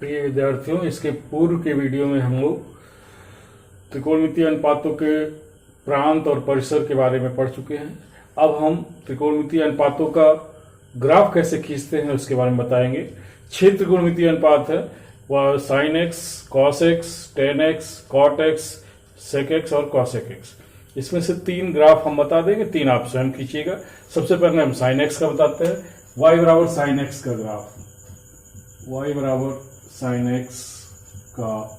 प्रिय विद्यार्थियों, इसके पूर्व के वीडियो में हम लोग त्रिकोणमितीय अनुपातों के प्रांत और परिसर के बारे में पढ़ चुके हैं। अब हम त्रिकोणमितीय अनुपातों का ग्राफ कैसे खींचते हैं उसके बारे में बताएंगे। 6 त्रिकोणमितीय अनुपात है, वह sine x, cos x, tan x, cot x, sec x और कॉसेक एक्स। इसमें से 3 ग्राफ हम बता देंगे, 3 आप स्वयं खींचिएगा। सबसे पहले हम साइन एक्स का बताते हैं। y बराबर साइन एक्स का ग्राफ, y बराबर साइन एक्स का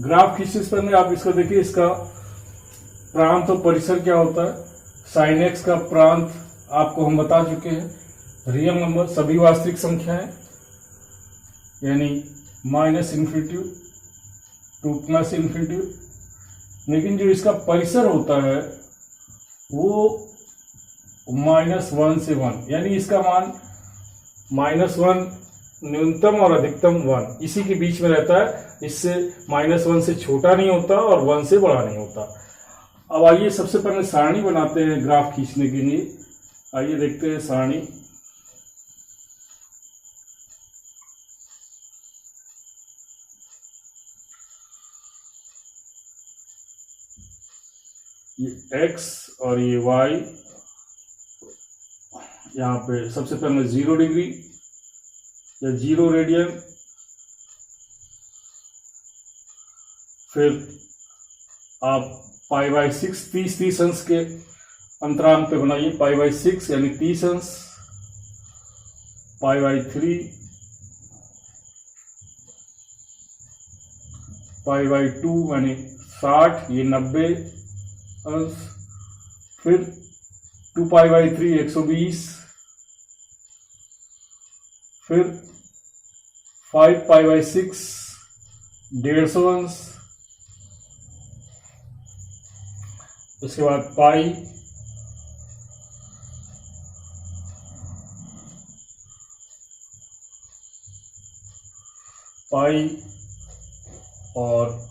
ग्राफ खींचने से पहले आप इसको देखिए, इसका प्रांत और परिसर क्या होता है। साइन एक्स का प्रांत आपको हम बता चुके हैं, रियल नंबर सभी वास्तविक संख्याएं, यानी -∞ टू +∞। लेकिन जो इसका परिसर होता है वो -1 से 1, यानी इसका मान -1 न्यूनतम और अधिकतम 1 इसी के बीच में रहता है। इससे -1 से छोटा नहीं होता और 1 से बड़ा नहीं होता। अब आइए सबसे पहले सारणी बनाते हैं ग्राफ खींचने के लिए। आइए देखते हैं सारणी। ये x और ये y, यहाँ पे सबसे पहले 0 डिग्री या 0 रेडियन, फिर आप π/6 30 अंश के अंतराल पे बनाइए। π/6 यानी 30 अंश, π/3, π/2 यानी 60, ये 90 अंश, फिर 2π/3 120, फिर 5π/6 150 अंश, उसके बाद पाई, और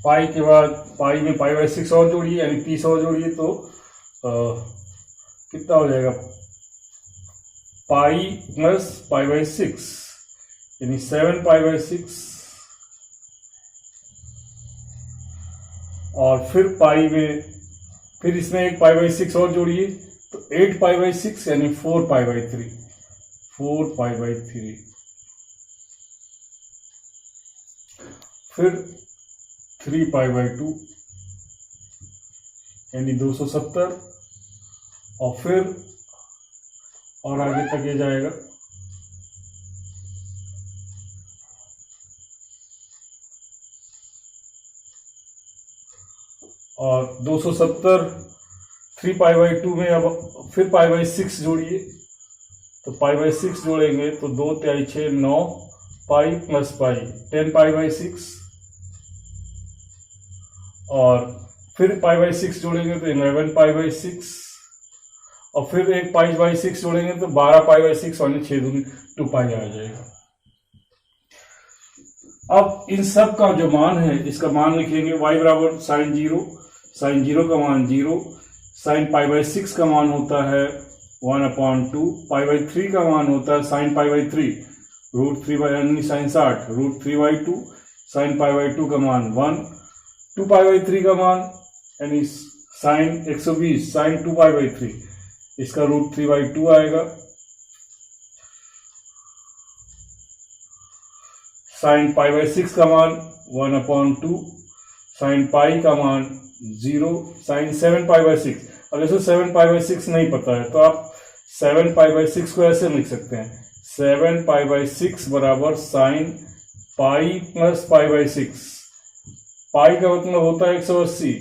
पाई के बाद पाई में π/6 और जोड़िए, यानी 30 और जोड़िए, तो कितना हो जाएगा, पाई प्लस π/6 यानी 7π/6, और फिर पाई में फिर इसमें एक π/6 और जोड़िए तो 8π/6 यानी 4π/3, फिर 3π/2 यानी 270, और फिर और आगे तक ये जाएगा। और 270 3π/2 में अब फिर π/6 जोड़िए, तो π/6 जोड़ेंगे तो 2 × 6 9 पाई प्लस पाई 10π/6, और फिर π/6 जोड़ेंगे तो 11π/6, और फिर एक π/6 जोड़ेंगे तो 12π/6 यानी 6 दूनी 2π आ जाएगा। अब इन सब का जो मान है, इसका मान लिखेंगे। y बराबर साइन 0 का मान 0, साइन π/6 का मान होता है 1/2, π/3 का मान होता है साइन π/3 √3 यानी साइन 60 √3/2, साइन π/2 का मान 1, 2π/3 का मान यानी साइन 120 साइन 2π/3, इसका √3/2 आएगा। साइन π/6 का मान 1/2, साइन पाई का मान 0, साइन 7π/6। अब जैसे 7π/6 नहीं पता है तो आप 7π/6 को ऐसे लिख सकते हैं, 7π/6 बराबर साइन पाई प्लस π/6। पाई का मतलब होता है 180,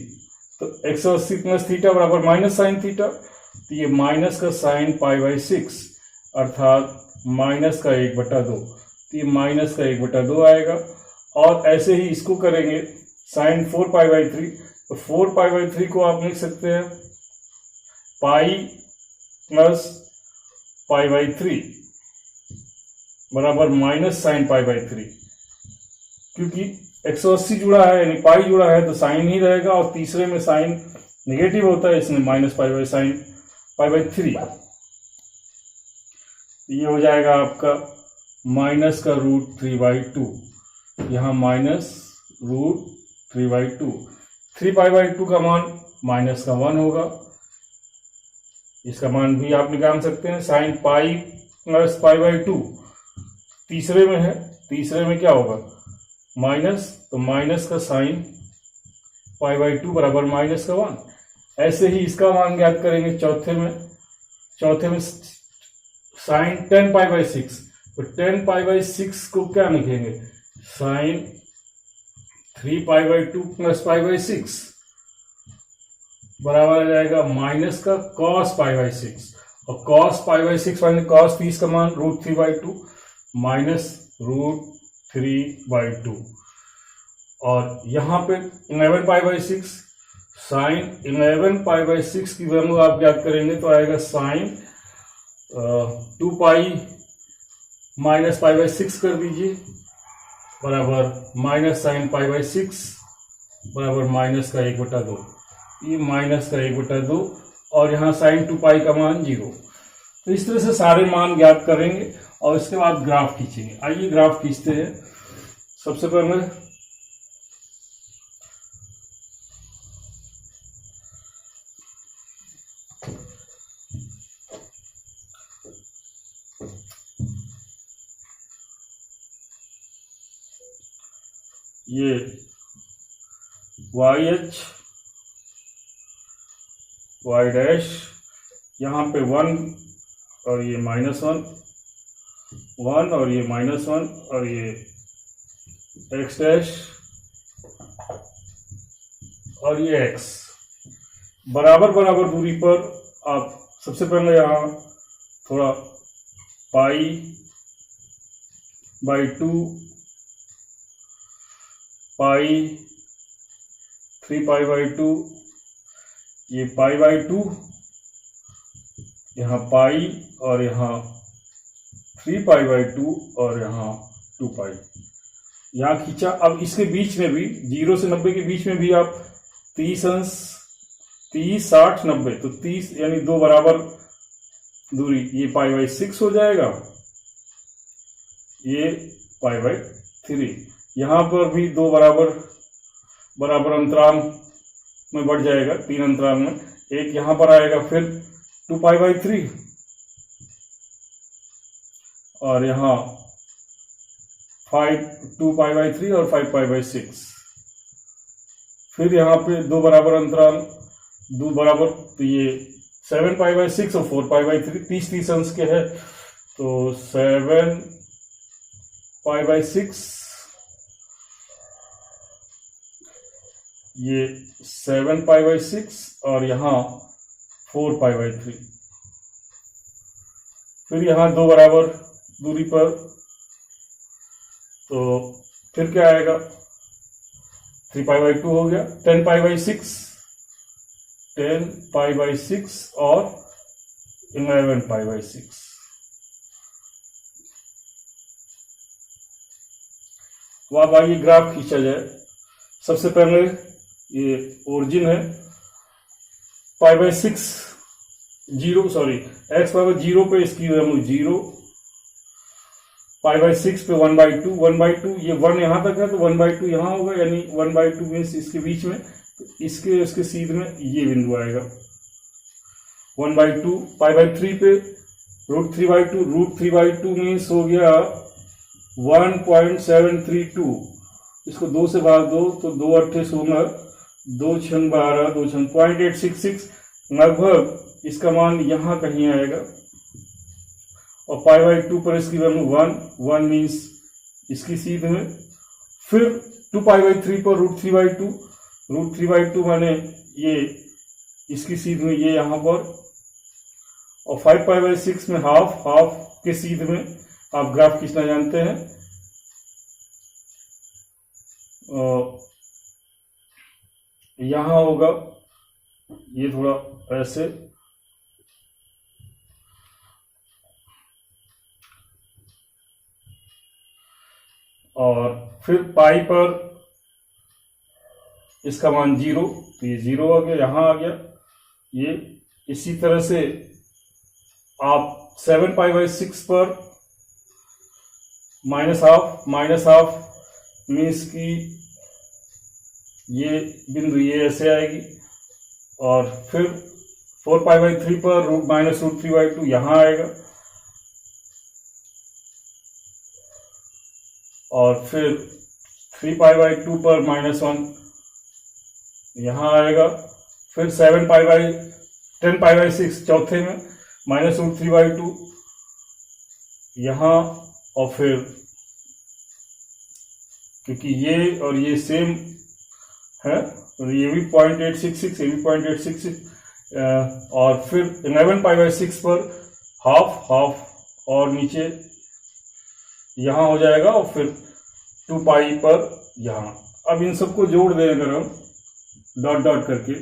तो 180 प्लस थीटा बराबर माइनस साइन थीटा, तो ये माइनस का साइन π/6 अर्थात माइनस का 1/2, तो ये माइनस का 1/2 आएगा। और ऐसे ही इसको करेंगे साइन 4π/3, तो 4π/3 को आप लिख सकते हैं पाई प्लस π/3 बराबर माइनस साइन π/3, क्योंकि 180 जुड़ा है यानी पाई जुड़ा है तो साइन ही रहेगा, और तीसरे में साइन नेगेटिव होता है, इसमें -π/3। ये हो जाएगा आपका माइनस का √3/2, यहाँ माइनस √3/2। 3π/2 का मान माइनस का 1 होगा, इसका मान भी आप निकाल सकते हैं। साइन पाई प्लस π/2 तीसरे में है, तीसरे में क्या होगा माइनस, तो माइनस का साइन π/2 बराबर माइनस का 1। ऐसे ही इसका मान ज्ञात करेंगे चौथे में साइन 10π/6, तो 10π/6 को क्या लिखेंगे साइन 3π/2 प्लस π/6 बराबर आ जाएगा माइनस का cos π/6, और cos π/6 माने cos 30 का मान √3/2 माइनस √3/2, और यहाँ पे 11π/6 साइन 11π/6 की वैल्यू आप ज्ञात करेंगे तो आएगा साइन 2π माइनस π/6 कर दीजिए बराबर माइनस साइन π/6 बराबर माइनस का 1/2, ये माइनस का 1/2, और यहाँ साइन 2π का मान 0। तो इस तरह से सारे मान ज्ञात करेंगे और इसके बाद ग्राफ खींचेंगे। आइए ग्राफ खींचते हैं। सबसे पहले ये YH Y डैश, यहाँ पे 1 और ये -1, 1 और ये -1 और ये X डैश और ये X बराबर बराबर दूरी पर आप सबसे पहले यहाँ थोड़ा π/2 पाई 3π/2, ये π/2, यहाँ पाई और यहाँ 3π/2 और यहाँ 2π यहाँ खींचा। अब इसके बीच में भी 0 से 90 के बीच में भी आप 30 अंश 30 60 90, तो 30 यानी 2 बराबर दूरी, ये π/6 हो जाएगा, ये π/3। यहाँ पर भी 2 बराबर अंतराल में बढ़ जाएगा, 3 अंतराल में, एक यहाँ पर आएगा, फिर 2π/3 और यहाँ 2π/3 और 5π/6, फिर यहाँ पे 2 बराबर अंतराल, 2 बराबर, तो ये 7π/6 और 4π/3 30 अंश के है, तो 7π/6, ये 7π/6 और यहाँ 4π/3, फिर यहाँ 2 बराबर दूरी पर, तो फिर क्या आएगा 3π/2 हो गया, 10π/6 और 11π/6। तो अब आइए ग्राफ खींचा जाए। सबसे पहले ये ओरिजिन है, π/6 x बराबर 0 पे इसकी वैल्यू 0, π/6 पे 1/2, ये 1 यहाँ तक है तो 1/2 यहाँ होगा, यानी 1/2 मीन्स इसके बीच में, इसके सीध में ये बिंदु आएगा 1/2, π/3 पे √3/2 मीन्स हो गया 1.732, इसको 2 से भाग दो तो 2 8 16, 2 6 12, 2 6 0.866, लगभग इसका मान यहाँ कहीं आएगा, और π/2 पर इसकी वैल्यू 1 मीन्स इसकी सीध में, फिर 2π/3 पर √3/2 माने ये इसकी सीध में, ये यहाँ पर, और 5π/6 में हाफ के सीध में। आप ग्राफ खींचना जानते हैं, यहाँ होगा ये थोड़ा ऐसे, और फिर पाई पर इसका मान 0, तो ये 0 आ गया, यहाँ आ गया। ये इसी तरह से आप 7 पाई बाई 6 पर माइनस हाफ मीन्स कि ये बिंदु ये ऐसे आएगी, और फिर 4 पाई बाई 3 पर -√3/2 यहां आएगा, और फिर 3 पाई बाई 2 पर -1 यहां आएगा, फिर 10 पाई बाई 6 चौथे में -√3/2 यहां, और फिर क्योंकि ये और ये सेम है तो ये भी 0.866, ये भी 0.866, और फिर 11 पाई बाई 6 पर हाफ और नीचे यहां हो जाएगा, और फिर 2 पाई पर यहां। अब इन सबको जोड़ दें अगर हम डॉट डॉट करके,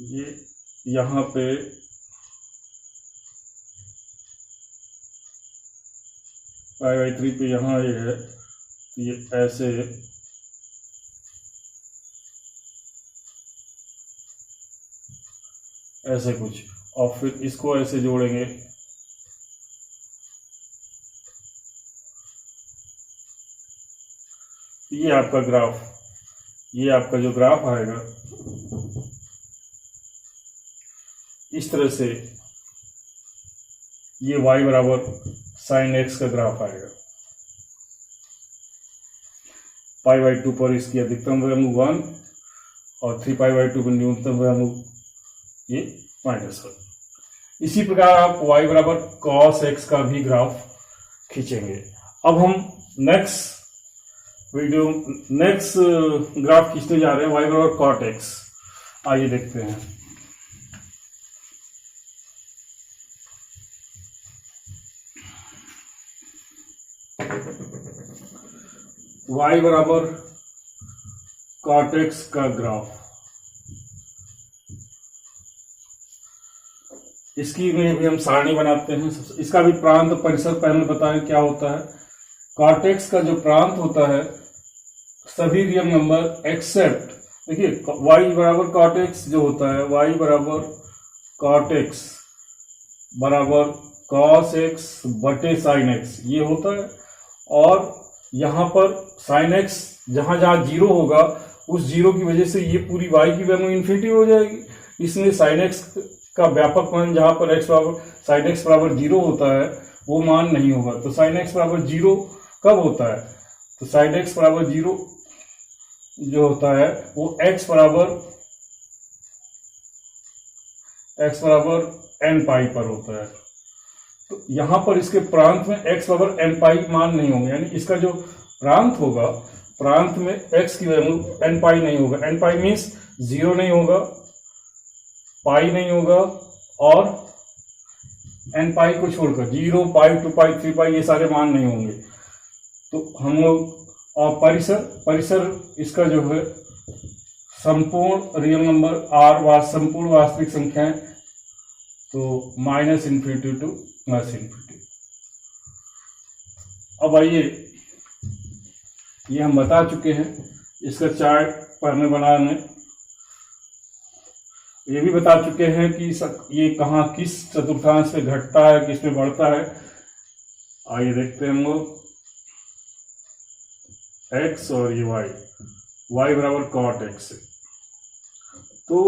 ये यहां पे पाई बाई 3 पे यहां ये है, ये ऐसे कुछ, और फिर इसको ऐसे जोड़ेंगे, ये आपका ग्राफ, ये आपका जो ग्राफ आएगा इस तरह से, ये y बराबर साइन x का ग्राफ आएगा। पाई बाई 2 पर इसकी अधिकतम वैल्यू 1 और 3 पाई बाई 2 पर न्यूनतम वैल्यू ये -1। इसी प्रकार आप y बराबर cos x का भी ग्राफ खींचेंगे। अब हम नेक्स्ट ग्राफ खींचते जा रहे हैं, y बराबर cot x। आइए देखते हैं। y बराबर cot x का ग्राफ, इसकी में भी हम सारणी बनाते हैं। इसका भी प्रांत परिसर पहले बताएं क्या होता है। cot x का जो प्रांत होता है सभी रियल नंबर एक्सेप्ट, देखिए y बराबर cot x जो होता है, y बराबर cot x बराबर cos x बटे sin x ये होता है, और यहां पर sin x जहां जहां जीरो होगा उस जीरो की वजह से ये पूरी y की वैल्यू इन्फिनिटी हो जाएगी, इसलिए sin x का व्यापक मान जहां पर sin x बराबर जीरो होता है वो मान नहीं होगा। तो sin x बराबर जीरो कब होता है, तो sin x बराबर जीरो जो होता है वो x बराबर n पाई पर होता है। तो यहां पर इसके प्रांत में x बराबर n पाई मान नहीं होंगे, यानी इसका जो प्रांत होगा प्रांत में x की वैल्यू n पाई नहीं होगा। n पाई मीन्स जीरो नहीं होगा, पाई नहीं होगा, और n पाई को छोड़कर 0 पाई 2 पाई 3 पाई ये सारे मान नहीं होंगे। तो हम लोग, और परिसर इसका जो है संपूर्ण रियल नंबर r संपूर्ण वास्तविक संख्याएं, तो -∞ टू +∞। अब आइए, ये हम बता चुके हैं, इसका चार्ट पढ़ने बनाने, ये भी बता चुके हैं कि ये कहाँ किस चतुर्थांश पे घटता है, किस में बढ़ता है। आइए देखते हैं हम लोग x और ये y बराबर cot x। तो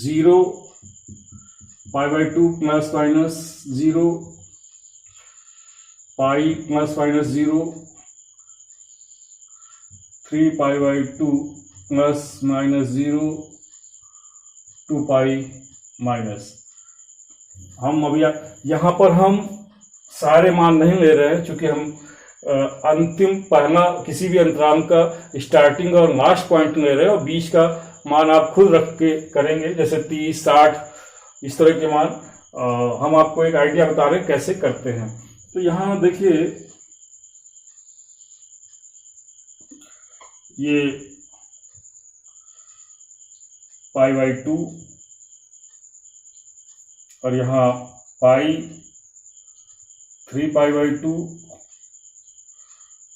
0 pi by 2 plus minus 0 pi plus minus 0 3 pi by 2 plus minus 0 2 pi minus. हम अभी यहां पर हम सारे मान नहीं ले रहे हैं, क्योंकि हम अंतिम पहला किसी भी अंतराल का स्टार्टिंग और लास्ट पॉइंट ले रहे हैं, और बीच का मान आप खुद रख के करेंगे, जैसे 30 60 इस तरह के मान। हम आपको एक आइडिया बता रहे हैं कैसे करते हैं। तो यहां देखिए, ये पाई बाई 2 और यहां पाई 3π/2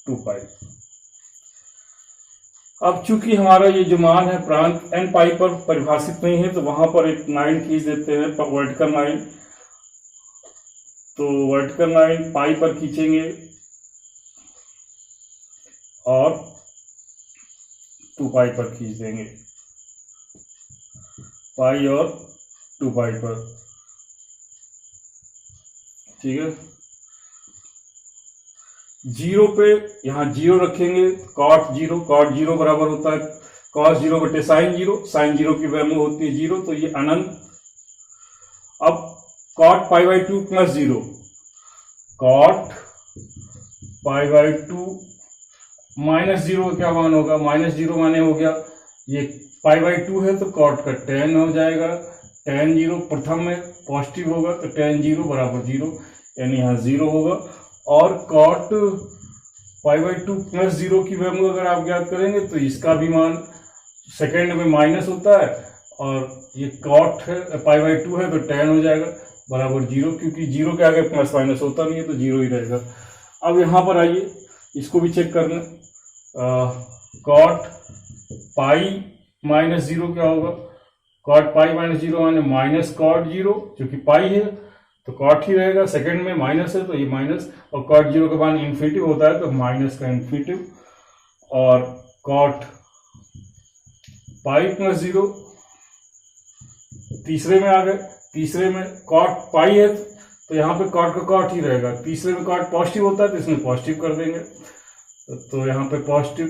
2π। अब चूंकि हमारा ये जो मान है प्रांत n पाई पर परिभाषित नहीं है, तो वहां पर एक लाइन खींच देते हैं, वर्टिकल लाइन। तो वर्टिकल लाइन पाई पर खींचेंगे और 2π पर खींच देंगे, पाई और 2π पर। ठीक है, जीरो पे यहां जीरो रखेंगे, कॉट जीरो बराबर होता है कॉस जीरो बटे साइन जीरो की वैल्यू होती है जीरो, तो ये अनंत। अब cot π/2 plus zero, cot π/2 minus zero क्या मान होगा, माइनस जीरो माने हो गया ये π/2 है तो कॉट का tan हो जाएगा, tan जीरो प्रथम में पॉजिटिव होगा तो tan जीरो बराबर जीरो, यानी यहाँ जीरो होगा। और कॉट π/2 प्लस जीरो की वैल्यू अगर आप ज्ञात करेंगे तो इसका भी मान सेकेंड में माइनस होता है, और ये कॉट है π/2 है तो tan हो जाएगा बराबर जीरो, क्योंकि जीरो के आगे प्लस माइनस होता नहीं है तो जीरो ही रहेगा। अब यहाँ पर आइए इसको भी चेक कर लें, कॉट पाई माइनस जीरो क्या होगा, कॉट पाई माइनस जीरो माने माइनस कॉट जीरो, क्योंकि पाई है तो कॉट ही रहेगा, सेकंड में माइनस है तो ये माइनस, और कॉट जीरो के बाद इन्फिनिटिव होता है तो माइनस का इन्फिनिटिव। और कॉट पाई प्लस जीरो तीसरे में आ गए, तीसरे में कॉट पाई है तो यहाँ पे कॉट का कॉट ही रहेगा, तीसरे में कॉट पॉजिटिव होता है तो इसमें पॉजिटिव कर देंगे, तो यहाँ पे पॉजिटिव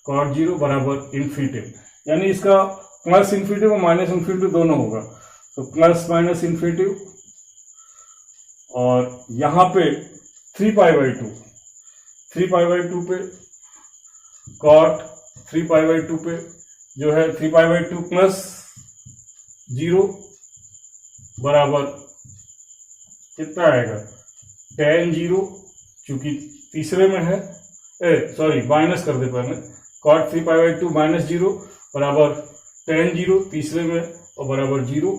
कॉट जीरो बराबर इन्फिनिटिव, यानी इसका प्लस इन्फिनिटिव और माइनस इन्फिनिटिव दोनों होगा, तो प्लस माइनस इन्फिनिटिव। और यहाँ पे 3π/2 पे कॉट 3π/2 पे जो है 3π/2 प्लस जीरो बराबर कितना आएगा, tan जीरो, चूंकि तीसरे में है, माइनस कर दे पहले, कॉट 3π/2 माइनस जीरो बराबर tan जीरो तीसरे में और बराबर जीरो,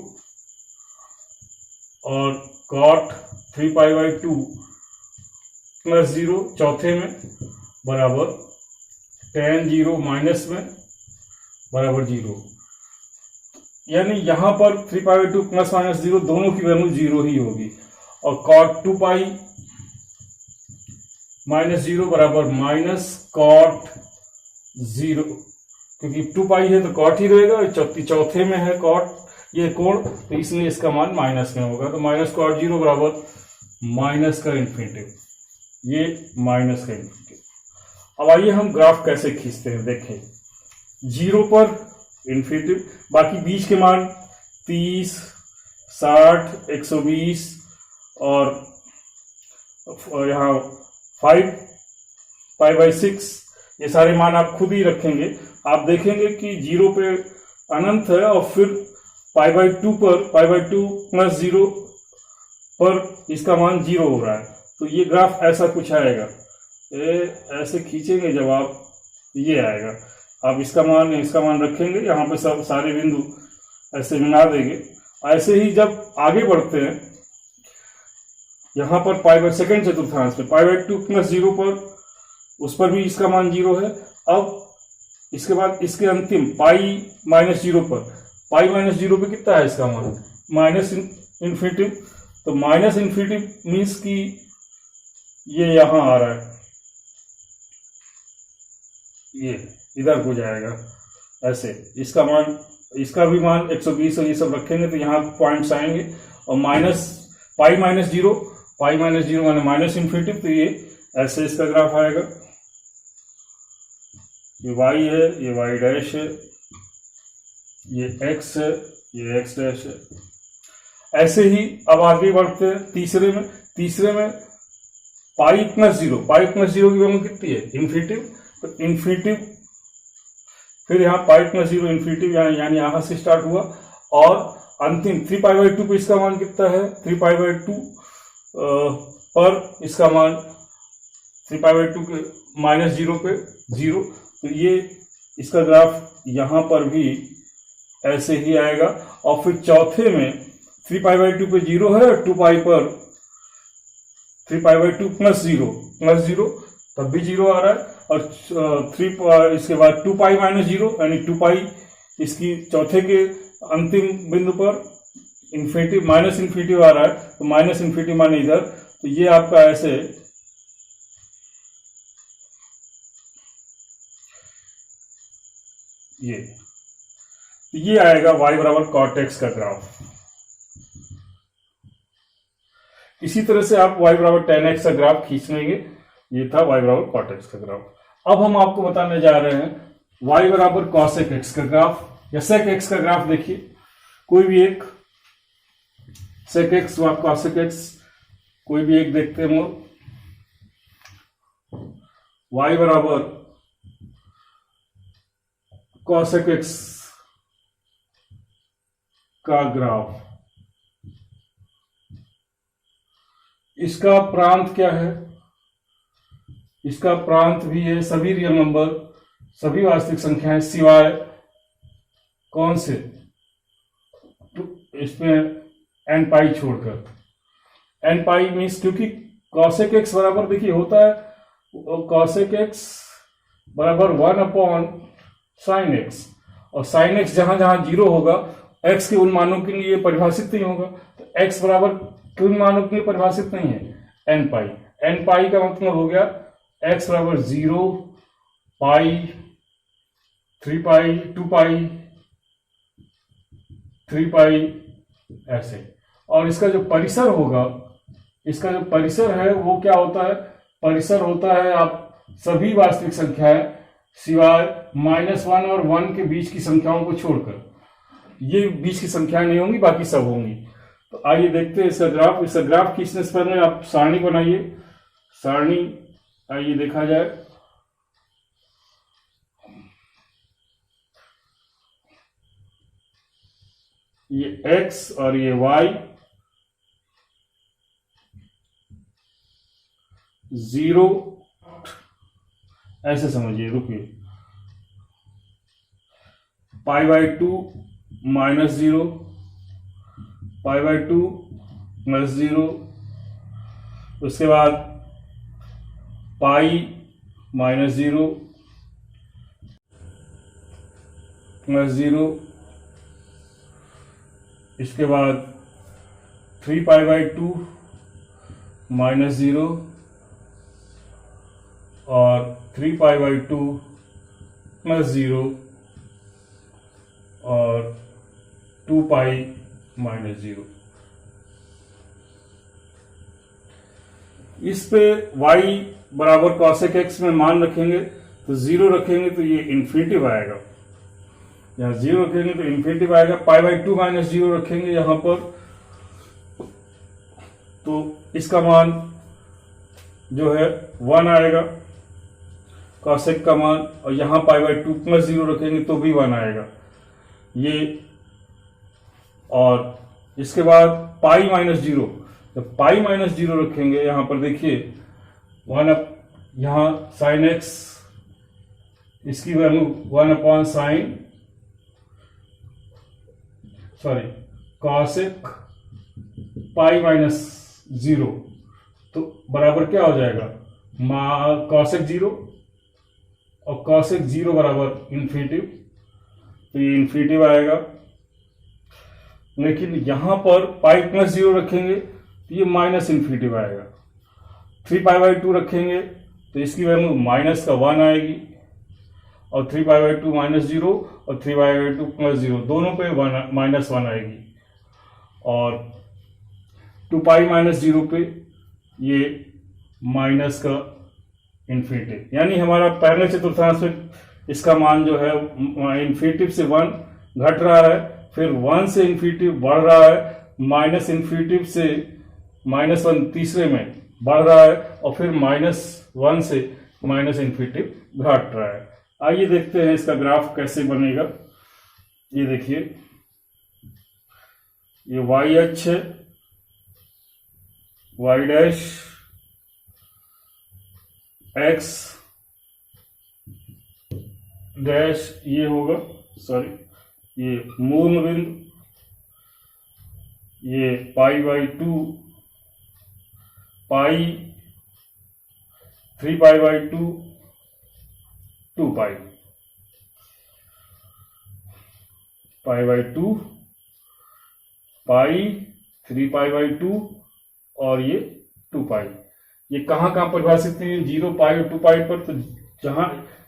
और कॉट 3π/2 प्लस जीरो चौथे में बराबर tan जीरो माइनस में बराबर जीरो, यानी यहां पर 3π/2 प्लस माइनस जीरो दोनों की वैल्यू जीरो ही होगी। और कॉट 2π माइनस जीरो बराबर माइनस कॉट जीरो, क्योंकि 2π है तो कॉट ही रहेगा, चौथे में है कॉट ये कोण, तो इसलिए इसका मान माइनस में होगा, तो माइनस कॉट जीरो बराबर माइनस का इन्फिनिटिव, ये माइनस का इन्फिनिटिव। अब आइए हम ग्राफ कैसे खींचते हैं, देखें, जीरो पर इन्फिनिटिव, बाकी बीच के मान 30, 60, 120 और यहाँ 5π/6, ये सारे मान आप खुद ही रखेंगे। आप देखेंगे कि जीरो पे अनंत है और फिर π/2 पर π/2 प्लस जीरो पर इसका मान जीरो हो रहा है, तो ये ग्राफ ऐसा कुछ आएगा, ऐसे खींचेंगे जब आप, ये आएगा। आप इसका मान रखेंगे, यहाँ पे सब सारे बिंदु ऐसे मिला देंगे। ऐसे ही जब आगे बढ़ते हैं, यहाँ पर सेकेंड चतुर्थांश पे π/2 प्लस जीरो पर, उस पर भी इसका मान जीरो है। अब इसके बाद इसके अंतिम पाई माइनस जीरो पर, पाई माइनस जीरो पे कितना है इसका मान, माइनस इन्फिनिटिव, तो माइनस इन्फिनिटिव मीन्स कि ये यहां आ रहा है, ये इधर हो जाएगा ऐसे, इसका भी मान 120 और ये सब रखेंगे तो यहाँ पॉइंट्स आएंगे। और माइनस पाई माइनस जीरो माने माइनस इन्फिनिटिव, तो ये ऐसे इसका ग्राफ आएगा, ये y है, ये y डैश है, ये x है, ये x डैश है। ऐसे ही अब आगे बढ़ते हैं तीसरे में पाई प्लस जीरो की वैल्यू कितनी है, इन्फिनिटिव, तो इन्फिनिटिव, फिर यहाँ पाई प्लस जीरो इन्फिनिटिव, यानी यहां से स्टार्ट हुआ, और अंतिम 3π/2 पे इसका मान कितना है, 3π/2 पर इसका मान 3π/2 के माइनस जीरो पे जीरो, तो ये इसका ग्राफ यहां पर भी ऐसे ही आएगा। और फिर चौथे में 3π/2 पे जीरो है और 2π पर 3 पाई बाई 2 प्लस जीरो तब भी जीरो आ रहा है, और इसके बाद 2 पाई माइनस जीरो यानी 2 पाई इसकी चौथे के अंतिम बिंदु पर इन्फिनिटी माइनस इन्फिनिटी आ रहा है, तो माइनस इन्फिनिटी माने इधर, तो ये आपका ऐसे ये आएगा y बराबर cot x का ग्राफ। इसी तरह से आप y बराबर tan x का ग्राफ खींच लेंगे। ये था y बराबर cot x का ग्राफ। अब हम आपको बताने जा रहे हैं y बराबर cosec x का ग्राफ या sec x का ग्राफ। देखिए कोई भी एक sec x व cosec x कोई भी एक देखते हैं हम y बराबर cosec x का ग्राफ। इसका प्रांत क्या है? इसका प्रांत भी है सभी रियल नंबर, सभी वास्तविक संख्याएं सिवाय कौन से? तो इसमें n पाई छोड़कर। n पाई मीन्स क्योंकि cosec x बराबर देखिए होता है cosec x बराबर 1/sin x, और sin x जहां जहां जीरो होगा x के उन मानों के लिए परिभाषित नहीं होगा, तो x बराबर किन मानों के लिए परिभाषित नहीं है? n पाई। n पाई का मतलब हो गया x बराबर 0, पाई, 3 पाई, 2 पाई, 3 पाई ऐसे। और इसका जो परिसर होगा, इसका जो परिसर है वो क्या होता है? परिसर होता है आप सभी वास्तविक संख्याएं सिवाय -1 और 1 के बीच की संख्याओं को छोड़कर। ये बीच की संख्याएं नहीं होंगी, बाकी सब होंगी। तो आइए देखते हैं इसका ग्राफ। इसका ग्राफ खींचने से पहले आप सारणी बनाइए। सारणी आइए देखा जाए। ये x और ये y, 0 ऐसे समझिए। रुकिए, π/2 -0, π/2 +0, उसके बाद पाई -0 +0, इसके बाद 3π/2 -0 और 3π/2 +0 और 2π -0। इस पे y बराबर cosec x में मान रखेंगे तो 0 रखेंगे तो ये इन्फिनिटिव आएगा। यहाँ 0 रखेंगे तो इन्फिनिटिव आएगा। π/2 -0 रखेंगे यहां पर तो इसका मान जो है 1 आएगा cosec का मान, और यहां π/2 +0 रखेंगे तो भी 1 आएगा ये। और इसके बाद पाई -0, तो पाई -0 रखेंगे यहां पर देखिए 1 यहां sin x, इसकी वैल्यू 1/sin cosec पाई -0, तो बराबर क्या हो जाएगा? cosec 0, और cosec 0 बराबर इन्फिनिटिव, तो ये इन्फिनिटिव आएगा। लेकिन यहां पर पाई +0 रखेंगे तो ये माइनस इन्फिनिटिव आएगा। 3π/2 रखेंगे तो इसकी वैल्यू -1 आएगी, और 3π/2 -0 और 3π/2 +0 दोनों पे -1 आएगी, और 2π -0 पे ये माइनस का इन्फिनिटिव। यानी हमारा पहले चतुर्थांश में इसका मान जो है इन्फिनिटिव से 1 घट रहा है, फिर 1 से इन्फिनिटिव बढ़ रहा है, माइनस इन्फिनिटिव से -1 तीसरे में बढ़ रहा है, और फिर -1 से माइनस इन्फिनिटिव घट रहा है। आइए देखते हैं इसका ग्राफ कैसे बनेगा। ये देखिए, ये y अक्ष है, y डैश x डैश ये होगा, ये मूल बिंदु, ये π/2 पाई 3π/2 2π π/2 पाई 3π/2 और ये 2π। ये कहाँ कहाँ परिभाषित नहीं है, 0 पाई और 2π पर। तो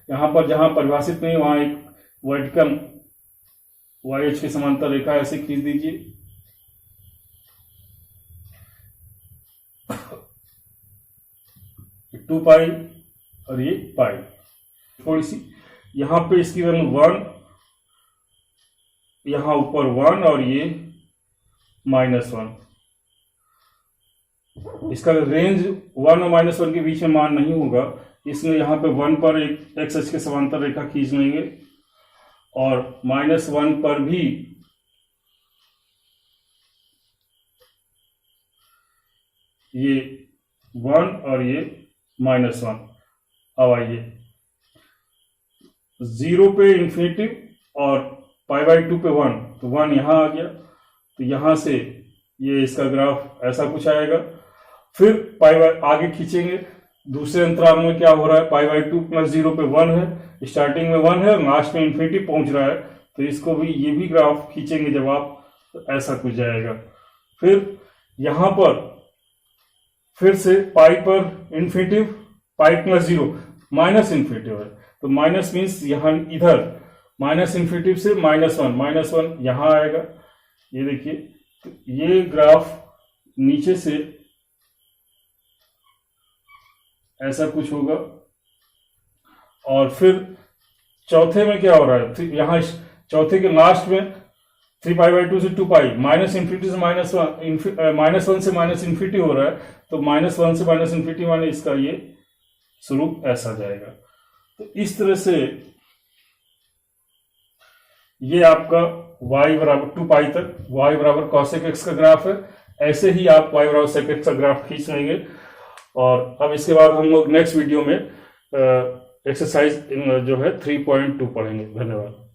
यहाँ पर जहां परिभाषित नहीं वहां एक वर्टिकल YH के समांतर रेखा ऐसे खींच दीजिए। 2π और ये पाई। थोड़ी सी यहाँ पे इसकी वैल्यू 1, यहाँ ऊपर 1 और ये -1। इसका रेंज 1 और -1 के बीच में मान नहीं होगा, इसलिए यहाँ पे 1 पर एक एक्स अक्ष के समांतर रेखा खींच लेंगे और -1 पर भी ये 1 और ये -1। अब आइए 0 पे इन्फिनिटिव और π/2 पे 1, तो 1 यहाँ आ गया, तो यहाँ से ये इसका ग्राफ ऐसा कुछ आएगा। फिर आगे खींचेंगे, दूसरे अंतराल में क्या हो रहा है, π/2 + 0 पे 1 है, स्टार्टिंग में 1 है, लास्ट में इन्फिनिटी पहुंच रहा है, तो इसको भी ये भी ग्राफ खींचेंगे जब आप, तो ऐसा कुछ जाएगा। फिर यहाँ पर फिर से पाई पर इन्फिनिटिव, पाई + 0 माइनस इन्फिनिटिव है, तो माइनस मीन्स यहाँ इधर माइनस इन्फिनिटिव से -1 यहाँ आएगा। ये देखिए, तो ये ग्राफ नीचे से ऐसा कुछ होगा। और फिर चौथे में क्या हो रहा है, यहाँ चौथे के लास्ट में 3π/2 से 2π, माइनस इन्फिनिटी से -1 से माइनस इन्फिनिटी हो रहा है, तो -1 से माइनस इन्फिनिटी माने इसका ये स्वरूप ऐसा जाएगा। तो इस तरह से ये आपका y = 2π तक y = cosec x का ग्राफ है। ऐसे ही आप y = sec x का ग्राफ खींच लेंगे। और अब इसके बाद हम लोग नेक्सट वीडियो में एक्सरसाइज जो है 3.2 पढ़ेंगे। धन्यवाद।